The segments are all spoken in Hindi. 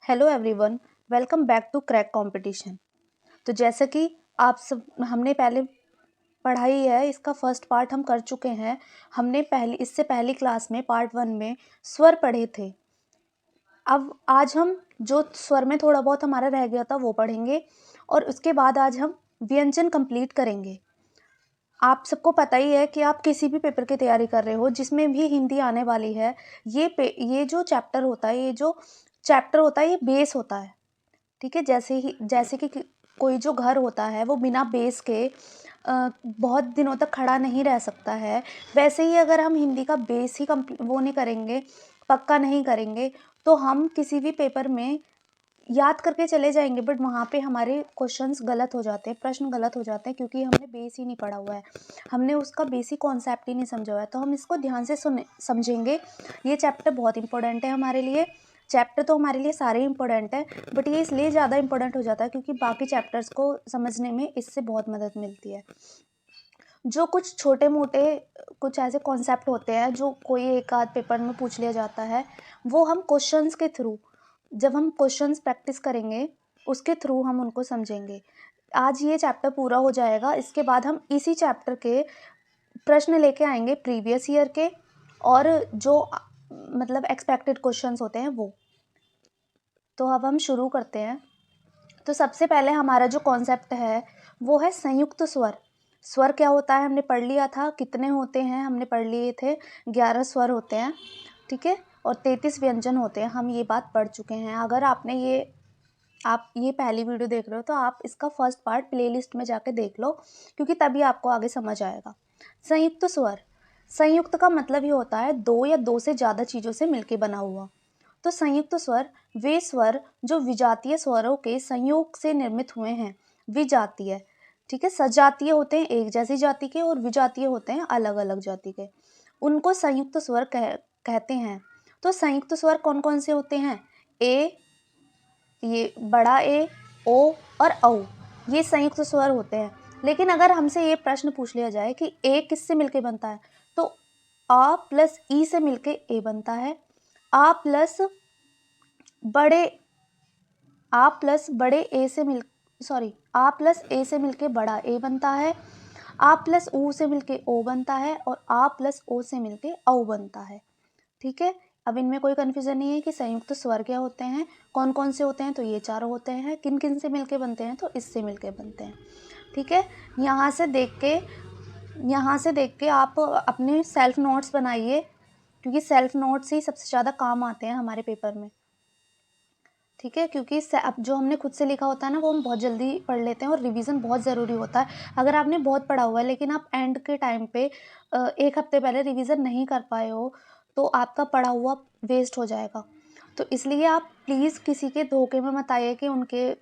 Hello everyone, welcome back to Crack Competition. तो जैसे कि आप सब हमने पहले पढ़ाई है, इसका फर्स्ट पार्ट हम कर चुके हैं। हमने इससे पहली क्लास में पार्ट 1 में स्वर पढ़े थे। अब आज हम जो स्वर में थोड़ा बहुत हमारा रह गया था वो पढ़ेंगे और उसके बाद आज हम व्यंजन कंप्लीट करेंगे। आप सबको पता ही है कि आप किसी भी पेपर की तैयारी कर रहे हो जिसमें भी हिंदी आने वाली है, ये जो चैप्टर होता है, ये बेस होता है। ठीक है, जैसे कि कोई जो घर होता है वो बिना बेस के बहुत दिनों तक खड़ा नहीं रह सकता है। वैसे ही अगर हम हिंदी का बेस ही वो नहीं करेंगे, पक्का नहीं करेंगे, तो हम किसी भी पेपर में याद करके चले जाएंगे बट वहाँ पे हमारे क्वेश्चंस गलत हो जाते हैं, प्रश्न गलत हो जाते हैं, क्योंकि हमने बेस ही नहीं पढ़ा हुआ है, हमने उसका बेसिक कॉन्सेप्ट ही नहीं समझा हुआ है। तो हम इसको ध्यान से समझेंगे। ये चैप्टर बहुत इंपॉर्टेंट है हमारे लिए। चैप्टर तो हमारे लिए सारे इंपॉर्टेंट है, बट ये इसलिए ज़्यादा इंपॉर्टेंट हो जाता है क्योंकि बाकी चैप्टर्स को समझने में इससे बहुत मदद मिलती है। जो कुछ छोटे मोटे कुछ ऐसे कॉन्सेप्ट होते हैं जो कोई एक आध पेपर में पूछ लिया जाता है, वो हम क्वेश्चंस के थ्रू, जब हम क्वेश्चंस प्रैक्टिस करेंगे उसके थ्रू हम उनको समझेंगे। आज ये चैप्टर पूरा हो जाएगा, इसके बाद हम इसी चैप्टर के प्रश्न लेके आएंगे प्रीवियस ईयर के, और जो मतलब एक्सपेक्टेड क्वेश्चंस होते हैं वो। तो अब हम शुरू करते हैं। तो सबसे पहले हमारा जो कॉन्सेप्ट है वो है संयुक्त स्वर। स्वर क्या होता है हमने पढ़ लिया था, कितने होते हैं हमने पढ़ लिए थे, 11 स्वर होते हैं, ठीक है, और 33 व्यंजन होते हैं, हम ये बात पढ़ चुके हैं। अगर आप ये पहली वीडियो देख रहे हो तो आप इसका फर्स्ट पार्ट प्लेलिस्ट में जाके देख लो, क्योंकि तभी आपको आगे समझ आएगा। संयुक्त स्वर, संयुक्त का मतलब ही होता है दो या दो से ज़्यादा चीज़ों से मिलके बना हुआ। तो संयुक्त स्वर वे स्वर जो विजातीय स्वरों के संयोग से निर्मित हुए हैं। विजातीय, ठीक है, सजातीय होते हैं एक जैसी जाति के और विजातीय होते हैं अलग अलग जाति के, उनको संयुक्त स्वर कहते हैं। तो संयुक्त स्वर कौन कौन से होते हैं? ए, ये बड़ा ए, ओ और औ, ये संयुक्त स्वर होते हैं। लेकिन अगर हमसे ये प्रश्न पूछ लिया जाए कि ए किससे मिलके बनता है, तो आ प्लस ई से मिलके ए बनता है। आ प्लस बड़े ए से मिलके बड़ा ए बनता है। आ प्लस ऊ से मिलके ओ बनता है और आ प्लस ओ से मिलके औ बनता है। ठीक है, अब इनमें कोई कन्फ्यूजन नहीं है कि संयुक्त स्वर क्या होते हैं, कौन कौन से होते हैं। तो ये चारों होते हैं। किन किन से मिलके बनते हैं? तो इससे मिलके बनते हैं। ठीक है, यहाँ से देख के आप अपने सेल्फ नोट्स बनाइए, क्योंकि सेल्फ नोट्स ही सबसे ज़्यादा काम आते हैं हमारे पेपर में। ठीक है, क्योंकि अब जो हमने खुद से लिखा होता है ना, वो हम बहुत जल्दी पढ़ लेते हैं और रिवीजन बहुत ज़रूरी होता है। अगर आपने बहुत पढ़ा हुआ है लेकिन आप एंड के टाइम पे एक हफ्ते पहले रिवीजन नहीं कर पाए हो, तो आपका पढ़ा हुआ वेस्ट हो जाएगा। तो इसलिए आप प्लीज़ किसी के धोखे में मत आइए कि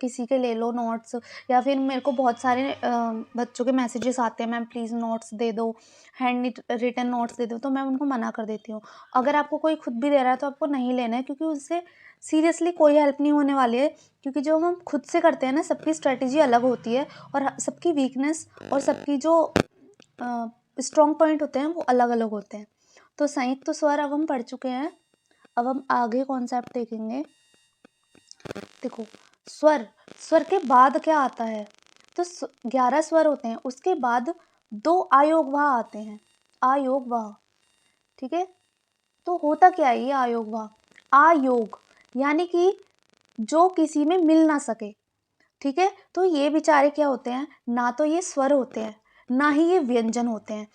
किसी के ले लो नोट्स, या फिर मेरे को बहुत सारे बच्चों के मैसेजेस आते हैं, मैम प्लीज़ नोट्स दे दो, हैंड रिटन नोट्स दे दो, तो मैं उनको मना कर देती हूँ। अगर आपको कोई खुद भी दे रहा है तो आपको नहीं लेना है, क्योंकि उससे सीरियसली कोई हेल्प नहीं होने वाली है। क्योंकि जो हम खुद से करते हैं ना, सबकी स्ट्रेटजी अलग होती है और सबकी वीकनेस और सबकी जो स्ट्रॉन्ग पॉइंट होते हैं वो अलग अलग होते हैं। तो संयुक्त स्वर अब हम पढ़ चुके हैं। अब हम आगे कॉन्सेप्ट देखेंगे। देखो, स्वर के बाद क्या आता है? तो 11 स्वर होते हैं, उसके बाद 2 आयोगवाह आते हैं। आयोगवाह, ठीक है, तो होता क्या है ये आयोगवाह? आयोग यानी कि जो किसी में मिल ना सके। ठीक है, तो ये बेचारे क्या होते हैं? ना तो ये स्वर होते हैं, ना ही ये व्यंजन होते हैं।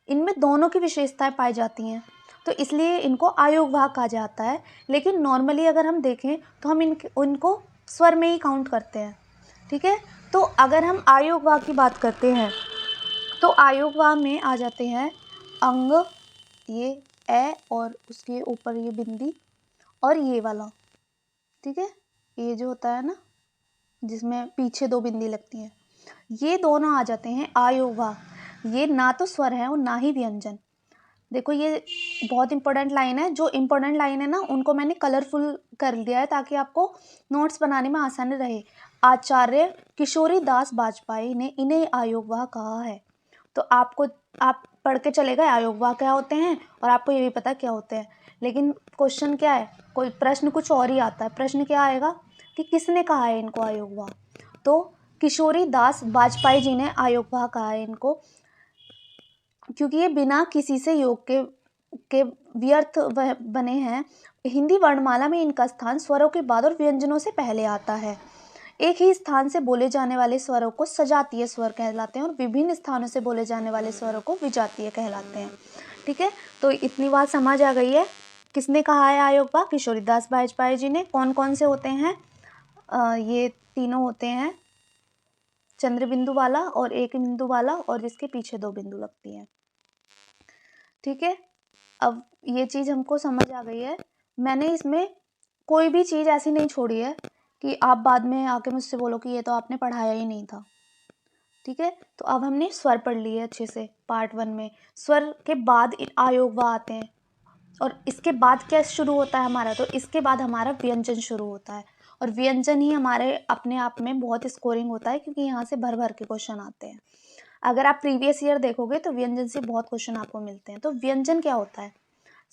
इनमें दोनों की विशेषताएं पाई जाती हैं, तो इसलिए इनको आयोगवाह कहा जाता है। लेकिन नॉर्मली अगर हम देखें तो हम इनको स्वर में ही काउंट करते हैं। ठीक है, तो अगर हम आयोगवाह की बात करते हैं तो आयोगवाह में आ जाते हैं अंग, ये ए और उसके ऊपर ये बिंदी और ये वाला। ठीक है, ये जो होता है ना जिसमें पीछे 2 बिंदी लगती हैं, ये दोनों आ जाते हैं आयोगवाह। ये ना तो स्वर है और ना ही व्यंजन। देखो, ये बहुत इंपॉर्टेंट लाइन है। जो इंपॉर्टेंट लाइन है ना, उनको मैंने कलरफुल कर दिया है ताकि आपको नोट्स बनाने में आसानी रहे। आचार्य किशोरी दास बाजपेयी ने इन्हें आयोगवाह कहा है। तो आप पढ़ के चले गए आयोगवाह क्या होते हैं, और आपको ये भी पता क्या होते हैं। लेकिन क्वेश्चन क्या है, कोई प्रश्न कुछ और ही आता है। प्रश्न क्या आएगा कि किसने कहा है इनको आयोगवाह, तो किशोरी दास वाजपेयी जी ने आयोगवाह कहा है इनको, क्योंकि ये बिना किसी से योग के व्यर्थ वह बने हैं। हिंदी वर्णमाला में इनका स्थान स्वरों के बाद और व्यंजनों से पहले आता है। एक ही स्थान से बोले जाने वाले स्वरों को सजातीय स्वर कहलाते हैं और विभिन्न स्थानों से बोले जाने वाले स्वरों को विजातीय कहलाते हैं। ठीक है, तो इतनी बात समझ आ गई है। किसने कहा है आयोगवाह? किशोरीदास वाजपेयी जी ने। कौन कौन से होते हैं? ये तीनों होते हैं, चंद्र बिंदु वाला और एक बिंदु वाला और जिसके पीछे 2 बिंदु लगती हैं। ठीक है, अब ये चीज़ हमको समझ आ गई है। मैंने इसमें कोई भी चीज़ ऐसी नहीं छोड़ी है कि आप बाद में आके मुझसे बोलो कि ये तो आपने पढ़ाया ही नहीं था। ठीक है, तो अब हमने स्वर पढ़ लिए अच्छे से पार्ट 1 में। स्वर के बाद आयोगवाह आते हैं और इसके बाद क्या शुरू होता है हमारा, तो इसके बाद हमारा व्यंजन शुरू होता है और व्यंजन ही हमारे अपने आप में बहुत स्कोरिंग होता है, क्योंकि यहाँ से भर भर के क्वेश्चन आते हैं। अगर आप प्रीवियस ईयर देखोगे तो व्यंजन से बहुत क्वेश्चन आपको मिलते हैं। तो व्यंजन क्या होता है?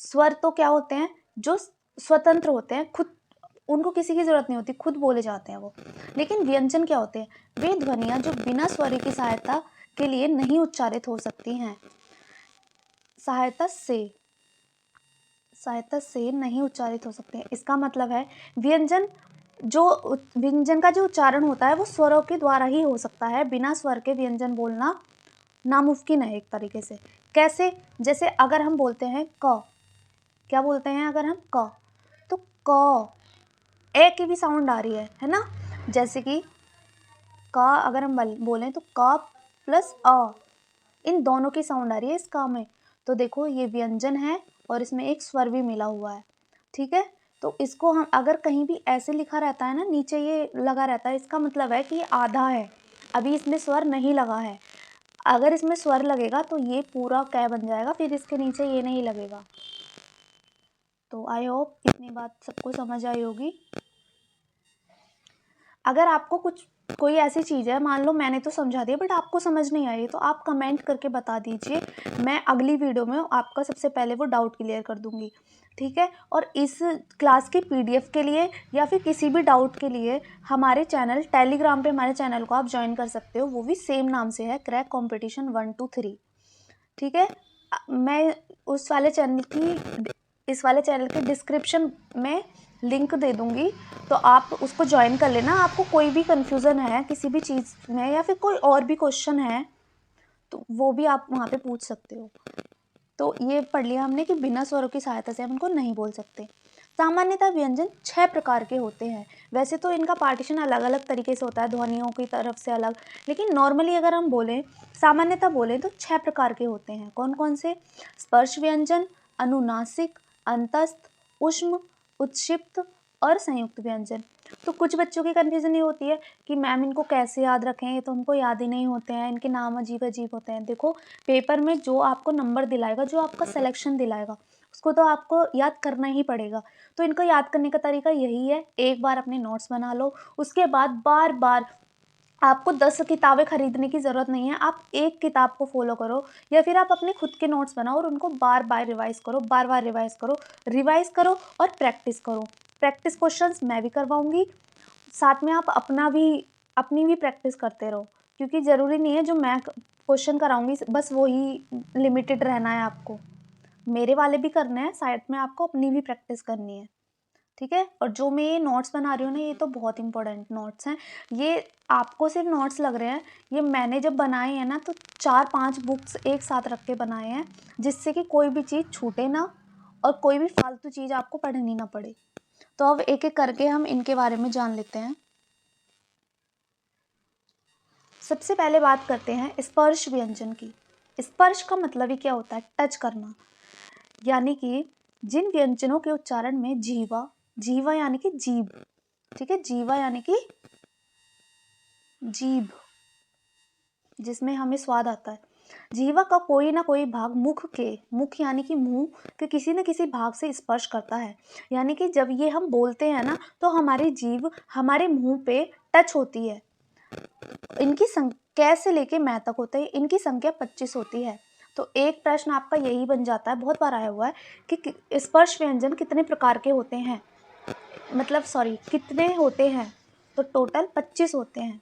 स्वर तो क्या होते हैं, जो स्वतंत्र होते हैं, खुद उनको किसी की जरूरत नहीं होती, खुद बोले जाते हैं वो। लेकिन व्यंजन क्या होते हैं? वे ध्वनियाँ जो बिना स्वर की सहायता के लिए नहीं उच्चारित हो सकती हैं, सहायता से नहीं उच्चारित हो सकते हैं। इसका मतलब है व्यंजन का जो उच्चारण होता है वो स्वरों के द्वारा ही हो सकता है। बिना स्वर के व्यंजन बोलना नामुमकिन है एक तरीके से। कैसे? जैसे अगर हम बोलते हैं क, क्या बोलते हैं अगर हम क, तो क ए की भी साउंड आ रही है ना। जैसे कि क अगर हम बोलें तो क प्लस अ, इन दोनों की साउंड आ रही है इस क में। तो देखो ये व्यंजन है और इसमें एक स्वर भी मिला हुआ है। ठीक है, तो इसको हम अगर कहीं भी ऐसे लिखा रहता है ना, नीचे ये लगा रहता है, इसका मतलब है कि ये आधा है, अभी इसमें स्वर नहीं लगा है। अगर इसमें स्वर लगेगा तो ये पूरा कै बन जाएगा, फिर इसके नीचे ये नहीं लगेगा। तो आई होप इतनी बात सबको समझ आई होगी। अगर आपको कोई ऐसी चीज़ है, मान लो मैंने तो समझा दिया बट आपको समझ नहीं आई, तो आप कमेंट करके बता दीजिए। मैं अगली वीडियो में आपका सबसे पहले वो डाउट क्लियर कर दूंगी। ठीक है, और इस क्लास की पीडीएफ के लिए या फिर किसी भी डाउट के लिए हमारे चैनल टेलीग्राम पे हमारे चैनल को आप ज्वाइन कर सकते हो, वो भी सेम नाम से है, क्रैक कॉम्पिटिशन 1 2 3। ठीक है, मैं इस वाले चैनल के डिस्क्रिप्शन में लिंक दे दूंगी, तो आप उसको ज्वाइन कर लेना। आपको कोई भी कन्फ्यूज़न है किसी भी चीज़ में या फिर कोई और भी क्वेश्चन है तो वो भी आप वहाँ पे पूछ सकते हो। तो ये पढ़ लिया हमने कि बिना स्वरों की सहायता से हम इनको नहीं बोल सकते। सामान्यतः व्यंजन 6 प्रकार के होते हैं। वैसे तो इनका पार्टीशन अलग अलग तरीके से होता है, ध्वनियों की तरफ से अलग, लेकिन नॉर्मली अगर हम बोलें, सामान्यतः बोलें तो 6 प्रकार के होते हैं। कौन कौन से? स्पर्श व्यंजन, अनुनासिक, अंतस्थ, ऊष्म, उत्क्षिप्त और संयुक्त व्यंजन। तो कुछ बच्चों की कन्फ्यूजन ये होती है कि मैम इनको कैसे याद रखें, ये तो हमको याद ही नहीं होते हैं, इनके नाम अजीब अजीब होते हैं। देखो, पेपर में जो आपको नंबर दिलाएगा, जो आपका सिलेक्शन दिलाएगा, उसको तो आपको याद करना ही पड़ेगा। तो इनको याद करने का तरीका यही है, एक बार अपने नोट्स बना लो, उसके बाद बार बार आपको 10 किताबें खरीदने की ज़रूरत नहीं है, आप एक किताब को फॉलो करो या फिर आप अपने खुद के नोट्स बनाओ और उनको बार बार रिवाइज़ करो, बार बार रिवाइज़ करो और प्रैक्टिस करो। प्रैक्टिस क्वेश्चंस मैं भी करवाऊँगी, साथ में आप अपनी भी प्रैक्टिस करते रहो, क्योंकि ज़रूरी नहीं है जो मैं क्वेश्चन कराऊँगी बस वही लिमिटेड रहना है आपको, मेरे वाले भी करने हैं, साइड में आपको अपनी भी प्रैक्टिस करनी है। ठीक है, और जो मैं ये नोट्स बना रही हूँ ना, ये तो बहुत इंपॉर्टेंट नोट्स हैं। ये आपको सिर्फ नोट्स लग रहे हैं, ये मैंने जब बनाए हैं ना तो 4-5 बुक्स एक साथ रख के बनाए हैं, जिससे कि कोई भी चीज़ छूटे ना और कोई भी फालतू चीज़ आपको पढ़नी ना पड़े। तो अब एक एक करके हम इनके बारे में जान लेते हैं। सबसे पहले बात करते हैं स्पर्श व्यंजन की। स्पर्श का मतलब ही क्या होता है? टच करना, यानी कि जिन व्यंजनों के उच्चारण में जीवा यानी कि जीभ, ठीक है, जीवा यानी कि जीभ, जिसमें हमें स्वाद आता है, जीवा का कोई ना कोई भाग मुख यानी कि मुंह के किसी न किसी भाग से स्पर्श करता है। यानी कि जब ये हम बोलते हैं ना तो हमारी जीभ हमारे मुंह पे टच होती है। इनकी संख्या से लेके मैं तक होता है, इनकी संख्या 25 होती है। तो एक प्रश्न आपका यही बन जाता है, बहुत बार आया हुआ है कि स्पर्श व्यंजन कितने प्रकार के होते हैं, मतलब सॉरी कितने होते हैं, तो टोटल 25 होते हैं।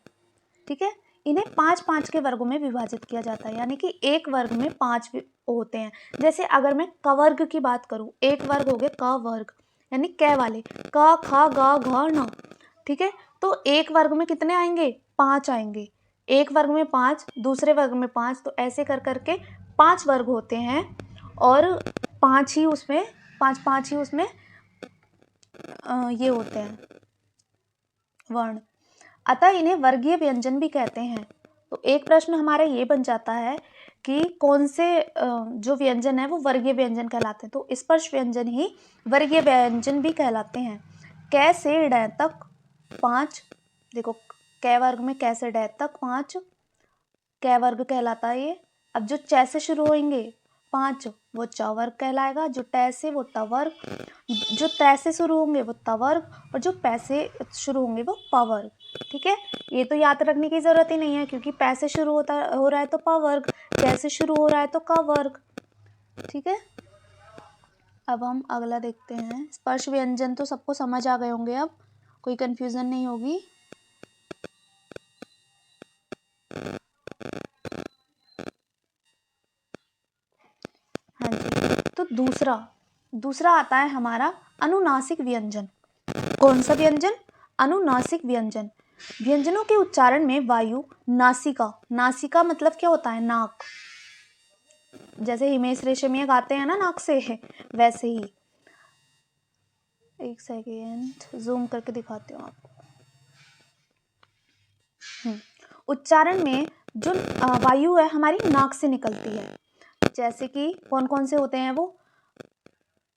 ठीक है, इन्हें 5-5 के वर्गों में विभाजित किया जाता है, यानी कि एक वर्ग में 5 होते हैं। जैसे अगर मैं क वर्ग की बात करूं, एक वर्ग हो गए क वर्ग, यानी कै वाले, क ख ग घ ण। ठीक है, तो एक वर्ग में कितने आएंगे, 5 आएंगे, एक वर्ग में 5, दूसरे वर्ग में 5, तो ऐसे कर करके 5 वर्ग होते हैं और 5 ही उसमें 5 ही उसमें ये होते हैं वर्ण, अतः इन्हें वर्गीय व्यंजन भी कहते हैं। तो एक प्रश्न हमारा ये बन जाता है कि कौन से जो व्यंजन है वो वर्गीय व्यंजन कहलाते हैं, तो स्पर्श व्यंजन ही वर्गीय व्यंजन भी कहलाते हैं। कै से ड तक 5, देखो कै वर्ग में कै से ड तक 5 कै वर्ग कहलाता है ये। अब जो च से शुरू होंगे 5 वो च वर्ग कहलाएगा, जो ट से वो ट वर्ग, जो त से शुरू होंगे वो त वर्ग, और जो पै से शुरू होंगे वो प वर्ग। ठीक है, ये तो याद रखने की जरूरत ही नहीं है, क्योंकि पै से शुरू हो रहा है तो प वर्ग, कै से शुरू हो रहा है तो क वर्ग। ठीक है, अब हम अगला देखते हैं। स्पर्श व्यंजन तो सबको समझ आ गए होंगे, अब कोई कंफ्यूजन नहीं होगी। हाँ जी, तो दूसरा आता है हमारा अनुनासिक व्यंजन। कौन सा व्यंजन, अनुनासिक व्यंजन। व्यंजनों के उच्चारण में वायु नासिका मतलब क्या होता है, नाक, जैसे हिमेश रेशमिया गाते हैं ना नाक से, वैसे ही। एक सेकेंड जूम करके दिखाती हूँ आपको। उच्चारण में जो वायु है हमारी नाक से निकलती है, जैसे कि कौन कौन से होते हैं वो,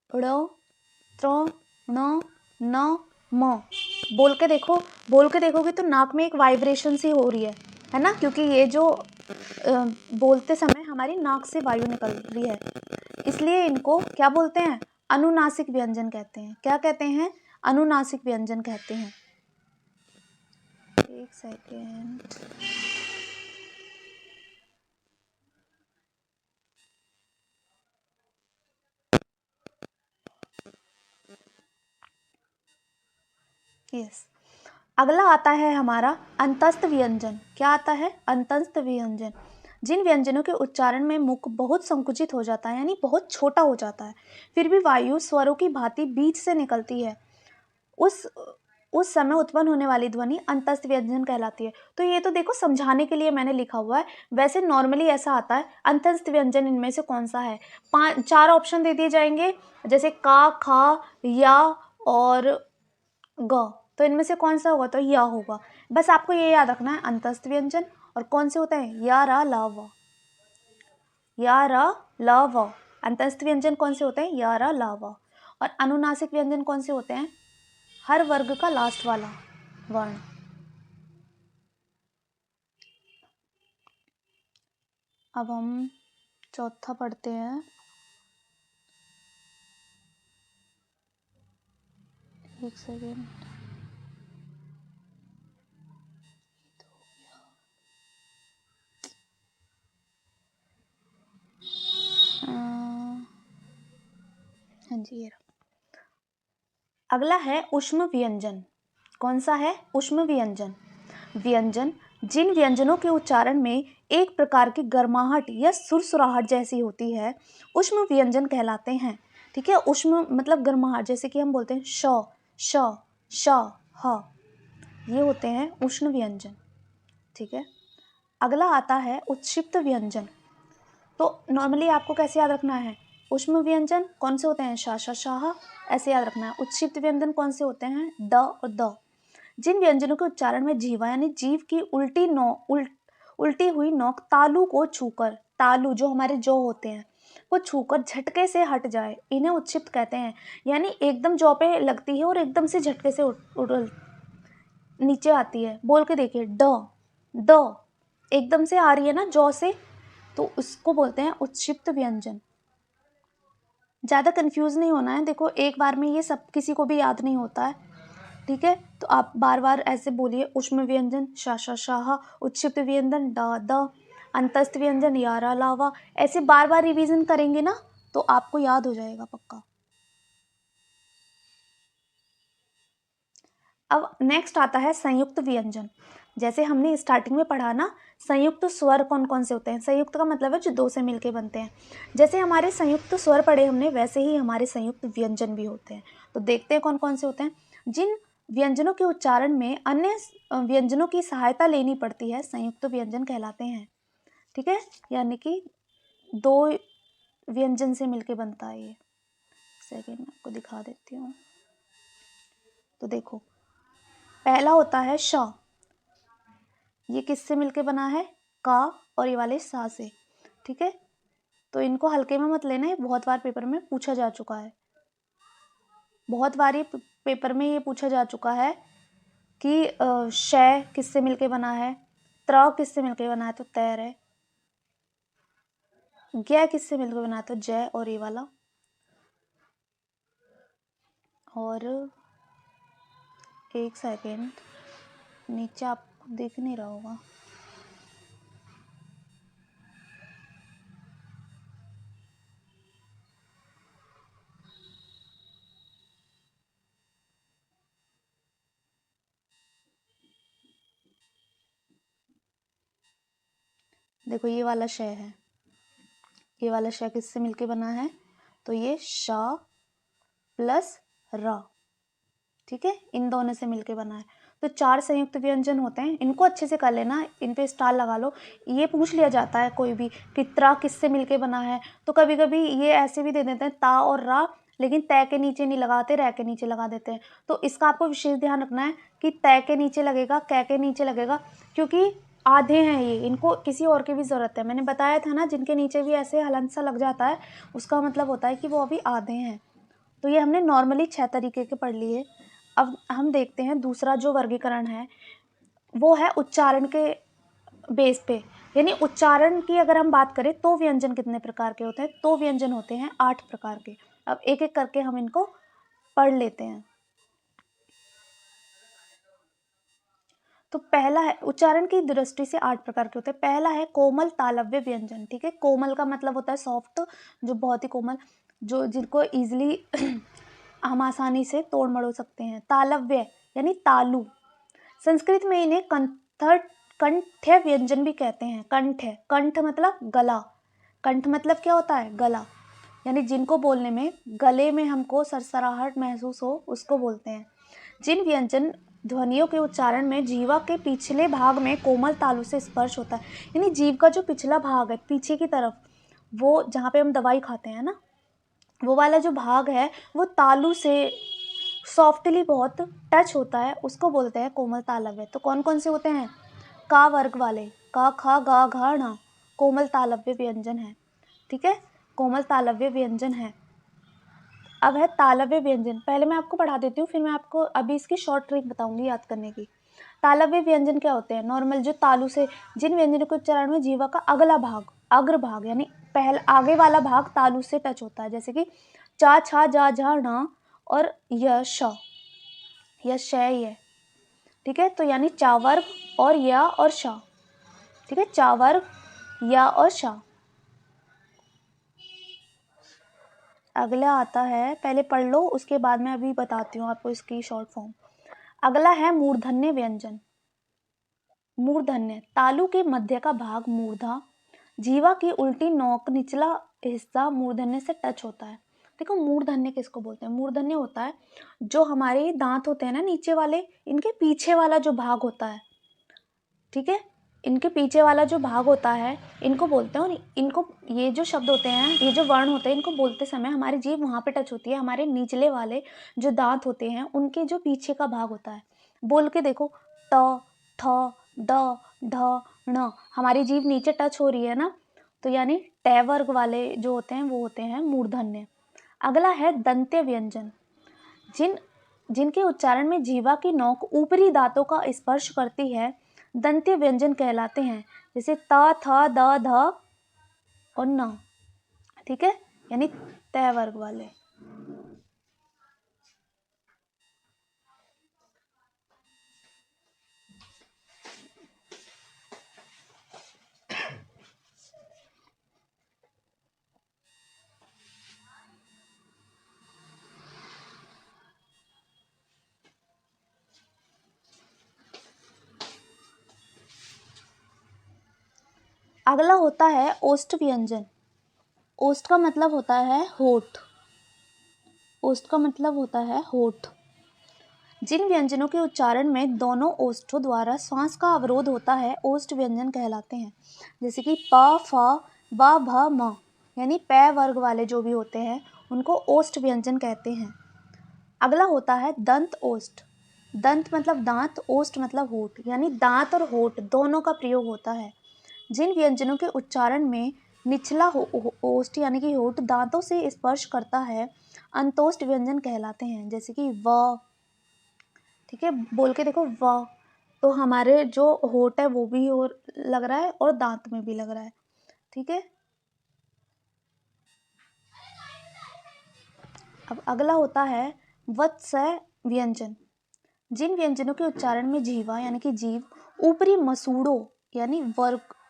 ड़, त्र, ण, न, म। बोल के देखोगे तो नाक में एक वाइब्रेशन सी हो रही है ना, क्योंकि ये जो बोलते समय हमारी नाक से वायु निकल रही है, इसलिए इनको क्या बोलते हैं, अनुनासिक व्यंजन कहते हैं। क्या कहते हैं, अनुनासिक व्यंजन कहते हैं। एक सेकेंड, यस। अगला आता है हमारा अंतस्थ व्यंजन। क्या आता है, अंतस्थ व्यंजन। जिन व्यंजनों के उच्चारण में मुख बहुत संकुचित हो जाता है, यानी बहुत छोटा हो जाता है, फिर भी वायु स्वरों की भांति बीच से निकलती है, उस समय उत्पन्न होने वाली ध्वनि अंतस्थ व्यंजन कहलाती है। तो ये तो देखो समझाने के लिए मैंने लिखा हुआ है, वैसे नॉर्मली ऐसा आता है। अंतस्थ व्यंजन इनमें से कौन सा है, 4 ऑप्शन दे दिए जाएंगे, जैसे का, खा, या और ग, तो इनमें से कौन सा होगा, तो या होगा। बस आपको ये याद रखना है, अंतस्थ व्यंजन और कौन से होते हैं, या, रा, ला, व, या, रा, ला, व। अंतस्थ व्यंजन कौन से होते हैं, या, रा, ला, व। और अनुनासिक व्यंजन कौन से होते हैं, हर वर्ग का लास्ट वाला वर्ण। अब हम चौथा पढ़ते हैं। एक सेकेंड, हाँ जी, ये अगला है ऊष्म व्यंजन। कौन सा है, ऊष्म व्यंजन। व्यंजन जिन व्यंजनों के उच्चारण में एक प्रकार की गर्माहट या सुरसुराहट जैसी होती है, ऊष्म व्यंजन कहलाते हैं। ठीक है, ऊष्म मतलब गर्माहट, जैसे कि हम बोलते हैं श, श, श, ह, ये होते हैं उष्ण व्यंजन। ठीक है, अगला आता है उत्क्षिप्त व्यंजन। तो नॉर्मली आपको कैसे याद रखना है, ऊष्म व्यंजन कौन से होते हैं, शा, शा, शाह, ऐसे याद रखना है। उत्क्षिप्त व्यंजन कौन से होते हैं, द और द। जिन व्यंजनों के उच्चारण में जीवा यानी जीव की उल्टी हुई नोक तालु को छूकर, तालु जो हमारे जौ होते हैं वो छूकर झटके से हट जाए, इन्हें उत्क्षिप्त कहते हैं। यानी एकदम जौ पे लगती है और एकदम से झटके से नीचे आती है। बोल के देखिए, द एकदम से आ रही है ना जौ से, तो उसको बोलते हैं उत्क्षिप्त व्यंजन। ज़्यादा कंफ्यूज नहीं होना है, देखो एक बार में ये सब किसी को भी याद नहीं होता है। ठीक है, तो आप बार बार ऐसे बोलिए, ऊष्म व्यंजन शा, शा, शाह, उत्क्षिप्त व्यंजन ड, द, अंतस्थ व्यंजन, यारा, लावा, ऐसे बार बार रिवीजन करेंगे ना तो आपको याद हो जाएगा पक्का। अब नेक्स्ट आता है संयुक्त व्यंजन। जैसे हमने स्टार्टिंग में पढ़ा ना, संयुक्त स्वर कौन कौन से होते हैं। संयुक्त का मतलब है जो दो से मिलके बनते हैं। जैसे हमारे संयुक्त स्वर पढ़े हमने, वैसे ही हमारे संयुक्त व्यंजन भी होते हैं। तो देखते हैं कौन कौन से होते हैं। जिन व्यंजनों के उच्चारण में अन्य व्यंजनों की सहायता लेनी पड़ती है, संयुक्त व्यंजन कहलाते हैं। ठीक है, यानी कि दो व्यंजन से मिलके बनता है ये। सेकेंड में आपको दिखा देती हूँ। तो देखो, पहला होता है श। ये किससे मिलके बना है, का और ये वाले सा से। ठीक है, तो इनको हल्के में मत लेना, ये बहुत बार पेपर में पूछा जा चुका है। बहुत बार ये पेपर में ये पूछा जा चुका है कि शय किससे मिलके बना है, त्र किससे मिलके बना है तो तैर है, ज्ञ किससे मिलके बना है तो जय और ये वाला, और एक सेकेंड, नीचे आपको दिख नहीं रहा होगा। देखो ये वाला शय है, ये वाला शय किससे मिलके बना है तो ये श प्लस र। ठीक है, इन दोनों से मिलके बना है। तो चार संयुक्त व्यंजन होते हैं, इनको अच्छे से कर लेना, इन पे स्टार लगा लो। ये पूछ लिया जाता है कोई भी कि त्रा किससे मिलके बना है, तो कभी कभी ये ऐसे भी दे देते हैं ता और रा, लेकिन तय के नीचे नहीं लगाते, रै के नीचे लगा देते हैं। तो इसका आपको विशेष ध्यान रखना है कि तय के नीचे लगेगा, कै के नीचे लगेगा, क्योंकि आधे हैं ये, इनको किसी और की भी ज़रूरत है। मैंने बताया था ना, जिनके नीचे भी ऐसे हलंत सा लग जाता है उसका मतलब होता है कि वो अभी आधे हैं। तो ये हमने नॉर्मली 6 तरीके के पढ़ लिए। अब हम देखते हैं दूसरा जो वर्गीकरण है वो है उच्चारण के बेस पे। यानी उच्चारण की अगर हम बात करें तो व्यंजन कितने प्रकार के होते हैं, तो व्यंजन होते हैं 8 प्रकार के। अब एक एक करके हम इनको पढ़ लेते हैं। तो पहला है, उच्चारण की दृष्टि से 8 प्रकार के होते हैं। पहला है कोमल तालव्य व्यंजन। ठीक है, कोमल का मतलब होता है सॉफ्ट, जो बहुत ही कोमल, जो जिनको इजिली हम आसानी से तोड़ मड़ोड़ सकते हैं। तालव्य यानी तालु, संस्कृत में इन्हें कंठ्य व्यंजन भी कहते हैं। कंठ्य, कंठ मतलब गला, कंठ मतलब क्या होता है, गला, यानी जिनको बोलने में गले में हमको सरसराहट महसूस हो उसको बोलते हैं। जिन व्यंजन ध्वनियों के उच्चारण में जीवा के पिछले भाग में कोमल तालु से स्पर्श होता है, यानी जीव का जो पिछला भाग है पीछे की तरफ, वो जहाँ पे हम दवाई खाते हैं ना, वो वाला जो भाग है वो तालु से सॉफ्टली बहुत टच होता है, उसको बोलते हैं कोमल तालव्य। तो कौन कौन से होते हैं, का वर्ग वाले, का खा गा घा णा, कोमल तालव्य व्यंजन है। ठीक है, कोमल तालव्य व्यंजन है। अब है तालव्य व्यंजन, पहले मैं आपको पढ़ा देती हूँ, फिर मैं आपको अभी इसकी शॉर्ट ट्रिक बताऊंगी याद करने की। तालव्य व्यंजन क्या होते हैं, नॉर्मल जो तालु से, जिन व्यंजनों के उच्चारण में जीवा का अगला भाग, अग्र भाग यानी पहला आगे वाला भाग तालु से टच होता है, जैसे कि चा छा जा झा णा और य श, यह शय है। ठीक है, तो यानी चावर्ग और या और शा। ठीक है, चावर्ग या और शा। अगला आता है, पहले पढ़ लो उसके बाद मैं अभी बताती हूँ आपको इसकी शॉर्ट फॉर्म। अगला है मूर्धन्य व्यंजन। मूर्धन्य, तालु के मध्य का भाग मूर्धा, जीवा की उल्टी नोक निचला हिस्सा मूर्धन्य से टच होता है। देखो मूर्धन्य किसको बोलते हैं, मूर्धन्य होता है जो हमारे दांत होते हैं ना नीचे वाले, इनके पीछे वाला जो भाग होता है। ठीक है, इनके पीछे वाला जो भाग होता है इनको बोलते हैं। और इनको, ये जो शब्द होते हैं, ये जो वर्ण होते हैं, इनको बोलते समय हमारी जीभ वहाँ पे टच होती है, हमारे निचले वाले जो दांत होते हैं उनके जो पीछे का भाग होता है। बोल के देखो, ट थ ड ढ ण, हमारी जीभ नीचे टच हो रही है ना, तो यानी ट वर्ग वाले जो होते हैं वो होते हैं मूर्धन्य। अगला है दंत्य व्यंजन। जिनके उच्चारण में जीवा की नोक ऊपरी दांतों का स्पर्श करती है दंत्य व्यंजन कहलाते हैं, जैसे त थ द ध और न। ठीक है, यानी तय वर्ग वाले। अगला होता है ओष्ठ व्यंजन। ओष्ठ का मतलब होता है होठ। ओष्ठ का मतलब होता है होठ। जिन व्यंजनों के उच्चारण में दोनों ओष्ठों द्वारा श्वास का अवरोध होता है ओष्ठ व्यंजन कहलाते हैं। जैसे कि प, फ, ब, भ, म, यानी पै वर्ग वाले जो भी होते हैं उनको ओष्ठ व्यंजन कहते हैं। अगला होता है दंत ओष्ठ। दंत मतलब दांत, ओष्ठ मतलब होठ, यानी दांत और होठ दोनों का प्रयोग होता है। जिन व्यंजनों के उच्चारण में निचला ओष्ठ यानी कि होठ दांतों से स्पर्श करता है अंतोष्ठ व्यंजन कहलाते हैं। जैसे कि व, ठीक है, बोल के देखो व, तो हमारे जो होठ है वो भी और लग रहा है और दांत में भी लग रहा है। ठीक है, अब अगला होता है वत्स व्यंजन। जिन व्यंजनों के उच्चारण में जीवा यानी कि जीव ऊपरी मसूड़ों यानी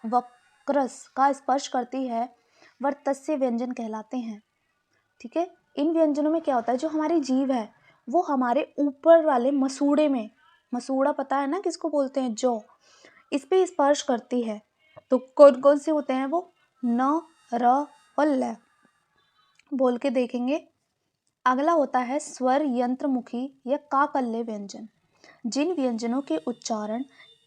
वक्रस का स्पर्श करती है वर्तस्य व्यंजन कहलाते हैं। ठीक है, इन व्यंजनों में क्या होता है, जो हमारी जीभ है वो हमारे ऊपर वाले मसूड़े में, मसूड़ा पता है ना किसको बोलते हैं, जौ, इस पे स्पर्श करती है। तो कौन कौन से होते हैं वो, न, र और ल, बोल के देखेंगे। अगला होता है स्वर यंत्रमुखी या काकल्य व्यंजन। जिन व्यंजनों के उच्चारण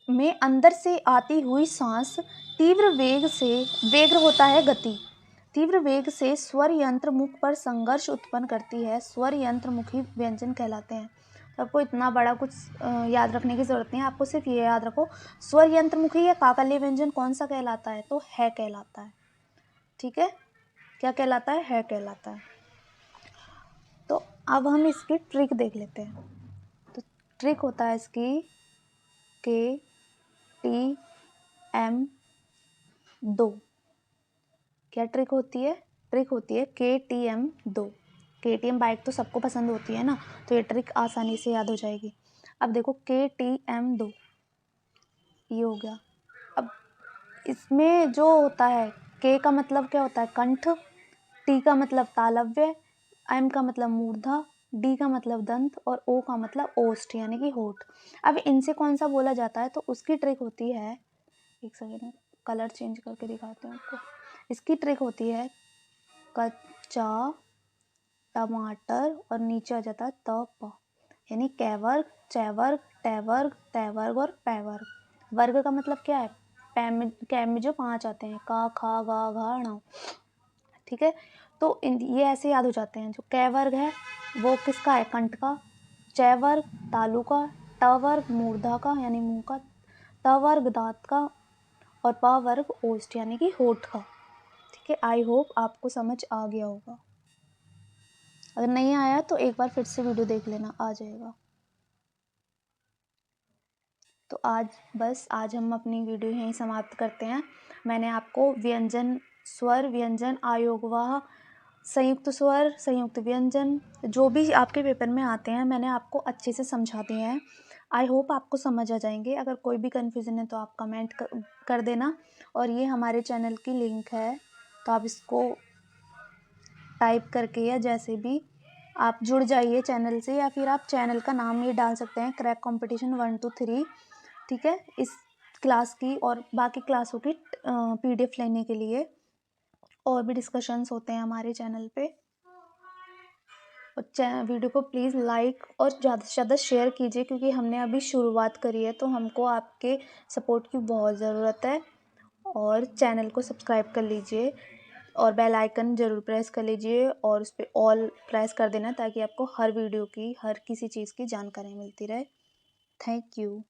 में अंदर से आती हुई सांस तीव्र वेग से, वेग होता है गति, तीव्र वेग से स्वर यंत्र मुख पर संघर्ष उत्पन्न करती है स्वर यंत्रमुखी व्यंजन कहलाते हैं। तो आपको इतना बड़ा कुछ याद रखने की जरूरत नहीं है, आपको सिर्फ ये याद रखो स्वर यंत्रमुखी या काकल्य व्यंजन कौन सा कहलाता है, तो है कहलाता है। ठीक है, क्या कहलाता है कहलाता है। तो अब हम इसकी ट्रिक देख लेते हैं। तो ट्रिक होता है इसकी के टी एम 2। क्या ट्रिक होती है, ट्रिक होती है KTM 2। KTM बाइक तो सबको पसंद होती है ना, तो ये ट्रिक आसानी से याद हो जाएगी। अब देखो KTM 2 ये हो गया। अब इसमें जो होता है, के का मतलब क्या होता है, कंठ, टी का मतलब तालव्य, एम का मतलब मूर्धा, डी का मतलब दंत और ओ का मतलब ओष्ठ यानी कि होठ। अब इनसे कौन सा बोला जाता है, तो उसकी ट्रिक होती है, एक सेकेंड में कलर चेंज करके दिखाते हैं आपको। इसकी ट्रिक होती है कच्चा टमाटर और नीचे आ जाता है त, यानी कैवर्ग, चैवर्ग, टैवर्ग, तैवर्ग और पैवर्ग। वर्ग का मतलब क्या है, कैम में जो 5 आते हैं, का, खा, गा, घा, ण। ठीक है, तो ये ऐसे याद हो जाते हैं। जो कै वर्ग है वो किसका है, कंठ का, चै वर्ग तालु का, ट वर्ग मूर्धा का यानी मुंह का, त वर्ग दांत का और प वर्ग ओष्ठ यानी कि होठ का। ठीक है, आई होप आपको समझ आ गया होगा। अगर नहीं आया तो एक बार फिर से वीडियो देख लेना, आ जाएगा। तो आज हम अपनी वीडियो यहीं समाप्त करते हैं। मैंने आपको व्यंजन, स्वर, व्यंजन, आयोगवाह, संयुक्त स्वर, संयुक्त व्यंजन, जो भी आपके पेपर में आते हैं मैंने आपको अच्छे से समझा दिए हैं। आई होप आपको समझ आ जाएंगे। अगर कोई भी कन्फ्यूज़न है तो आप कमेंट कर देना। और ये हमारे चैनल की लिंक है, तो आप इसको टाइप करके या जैसे भी आप जुड़ जाइए चैनल से, या फिर आप चैनल का नाम ये डाल सकते हैं, क्रैक कंपटीशन 1 2 3। ठीक है, इस क्लास की और बाकी क्लासों की PDF लेने के लिए और भी डिस्कशंस होते हैं हमारे चैनल पे। और वीडियो को प्लीज़ लाइक और ज़्यादा से ज़्यादा शेयर कीजिए, क्योंकि हमने अभी शुरुआत करी है तो हमको आपके सपोर्ट की बहुत ज़रूरत है। और चैनल को सब्सक्राइब कर लीजिए और बेल आइकन ज़रूर प्रेस कर लीजिए और उस पर ऑल प्रेस कर देना, ताकि आपको हर वीडियो की, हर किसी चीज़ की जानकारी मिलती रहे। Thank you.